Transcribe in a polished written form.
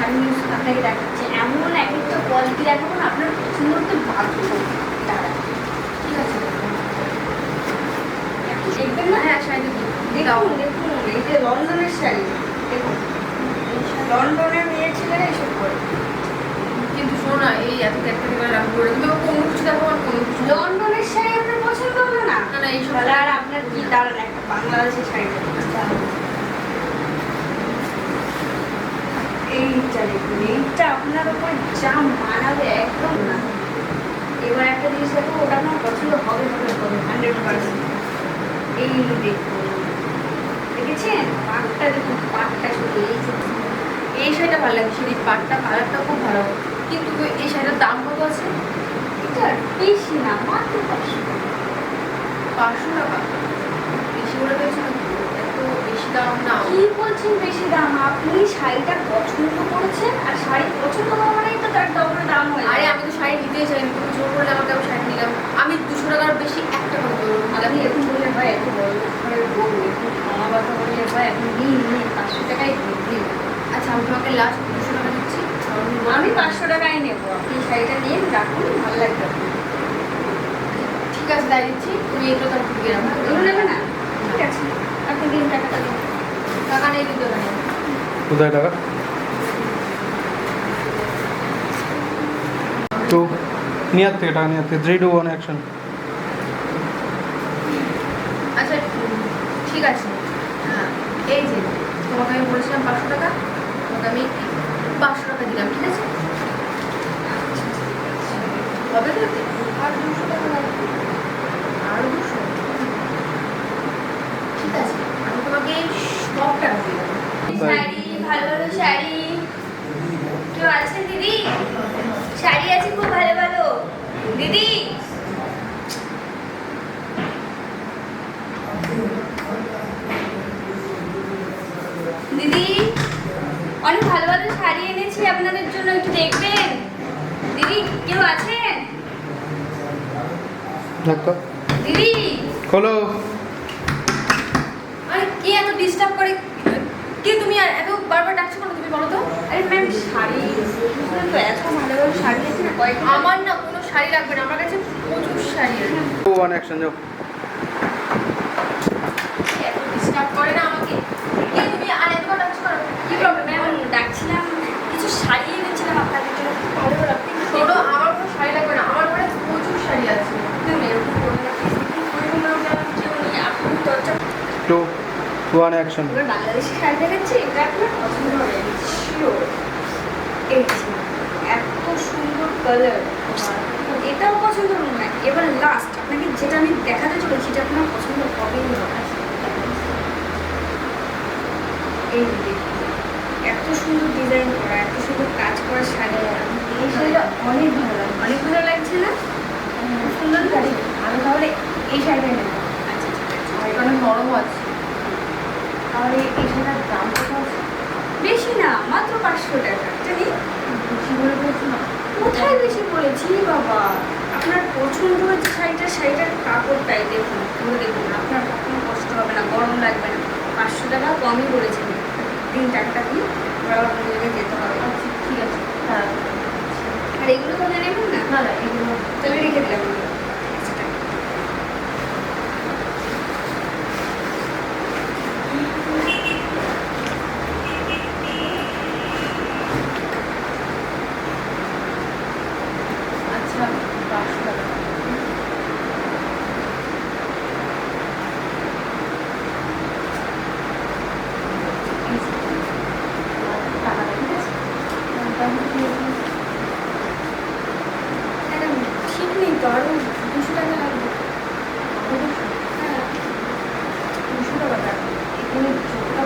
আমি আপনাকে দেখাচ্ছি, এমন এক একটা কোয়ালিটি দেখাবো না আপনার পছন্দ করতে বাধ্য করবে। দাঁড়া, ঠিক আছে দেখবেন না? হ্যাঁ শাড়ি দেখুন দেখুন, এই যে লন্ডনের শাড়ি দেখুন, লন্ডনের মেয়ে ছেলেরা এসব করে। কিন্তু শোনো না, এই এত একটা করে রাখবো করে তুমি কোনো কিছু দেখো আর কোনো কিছু লন্ডনের শাড়ি আপনার পছন্দ হলো না? না না এইসব তাহলে আর আপনার কি দাঁড়ান, একটা বাংলাদেশের শাড়ি দেখুন। এইটা দেখুন, এইটা আপনার উপর যা মানাবে একদম না। এবার একটা জিনিস দেখো, ওটা আপনার পছন্দ হবে হবে হবে 100%। এই দেখুন, দেখেছেন পাটটা, দেখুন পাটটা শুধু এই শাড়িটা ভালো লাগে, শাড়ির পাটটা কালারটা খুব ভালো, কিন্তু এই শাড়িটার দাম কত আছে? এটা বেশি না, মাত্র 500 টাকা। বেশি বলে পেয়েছো না, এত বেশি দাম না। কি বলছেন বেশি দাম? আপনি শাড়িটা পছন্দ করেছেন, আর শাড়ি পছন্দ করা মানেই তো তার ডবল দাম হয়। আরে আমি তো শাড়ি নিতেই চাইনি, তুমি জোর করলে আমাকে আমি শাড়ি নিলাম। আমি 200 টাকার বেশি 1 টাকা দেবো। আমি এখন বললে হয়, এত বড় ঘরের বউ, এখন খাওয়া কথা বললে হয়, এখন নিন নিন 500 টাকায় দিন। আচ্ছা আমি তোমাকে লাস্ট 200 টাকা দিচ্ছি। আমি 500 টাকায় নেবো, আপনি শাড়িটা নিন, রাখুন, ভালো লাগবে। ঠিক আছে তাই দিচ্ছি, তুমি এগুলো তার ঢুকে রাখো। এগুলো নেবে না? ঠিক আছে, আপনি দিন টাকাটা দিন। টাকা নেই দিতে হবে না। কোথায় টাকা? তো নিয়ার থেকে টাকা, নিয়ার থেকে 3 2 1 অ্যাকশন। আচ্ছা ঠিক আছে, এই যে তোমাকে আমি বলেছিলাম 500 টাকা, তোমাকে আমি 500 টাকা দিলাম, ঠিক আছে? হবে তো? আর 200 টাকা লাগবে, আর 200। ঠিক আছে, আমি তোমাকে সব টাকা দিলাম। শাড়ি, ভালো ভালো শাড়ি কেউ আছে দিদি? শাড়ি আছে খুব ভালো ভালো দিদি। দিদি অনেক ভালো ভালো শাড়ি এনেছি আপনাদের জন্য, একটু দেখবেন। দিদি কেউ আছেন? দেখো দিদি খোলো। আরে কে এত ডিস্টার্ব করে? কে তুমি? আর এত বারবার ডাকছো কেন তুমি বলো তো? আরে ম্যাম শাড়ি বুঝলেন তো, এত ভালো ভালো শাড়ি আছে না, কয়েকটা। আমার না কোনো শাড়ি লাগবে না, আমার কাছে প্রচুর শাড়ি আছে। 2 1 অ্যাকশন যাও। এত ডিস্টার্ব করে না আমাকে। কে তুমি? আর এতবার ডাকছো কেন? কি প্রবলেম? ম্যাম ডাকছিলাম, কিছু শাড়ি এনেছিলাম আপনাদের জন্য, খুব ভালো ভালো। আপনি একটু শোনো, আমার কোনো শাড়ি লাগবে না, আমার ঘরে প্রচুর শাড়ি আছে। দেখুন, এরকম করবেন না please, দেখুন ওইগুলো ম্যাম কেউ নেই, আপনি দরজা। 2 1 অ্যাকশন। এবার বাংলাদেশি শাড়ি দেখাচ্ছি, এটা আপনার পছন্দ হবে শিওর। এই যে, এত সুন্দর কালার, এটাও পছন্দ হলো না। এবার লাস্ট আপনাকে যেটা আমি দেখাতে চলেছি, সেটা আপনার পছন্দ হবেই হবে। এই যে দেখুন, এত সুন্দর ডিজাইন করা, এত সুন্দর কাজ করা শাড়ি, এই শাড়িটা অনেক ভালো লাগে, অনেক ভালো লাগছে না? খুব সুন্দর শাড়ি। আমি তাহলে এই শাড়িটা নেব। আচ্ছা ঠিক আছে। আর এটা অনেক নরম আছে। তাহলে এই শাড়িটার দাম কত আছে? বেশি না, মাত্র 500 টাকা। এটা নিন। বেশি বলে বলছো না? কোথায় বেশি বলেছি বাবা? আপনার পছন্দ হচ্ছে শাড়িটা, শাড়িটার কাপড়টাই দেখুন, ধরে দেখুন, আপনার কখনো কষ্ট হবে না, গরম লাগবে না। 500 টাকা কমই বলেছি, দিন টাকাটা দিন, ওরা আপনার জায়গায় যেতে হবে। আচ্ছা ঠিক আছে, হ্যাঁ। আর এগুলো তাহলে নেবেন না? না না এগুলো তাহলে রেখে দিলাম এগুলো। আচ্ছা, টাকা। আচ্ছা 500 টাকা। টাকাটা ঠিক আছে?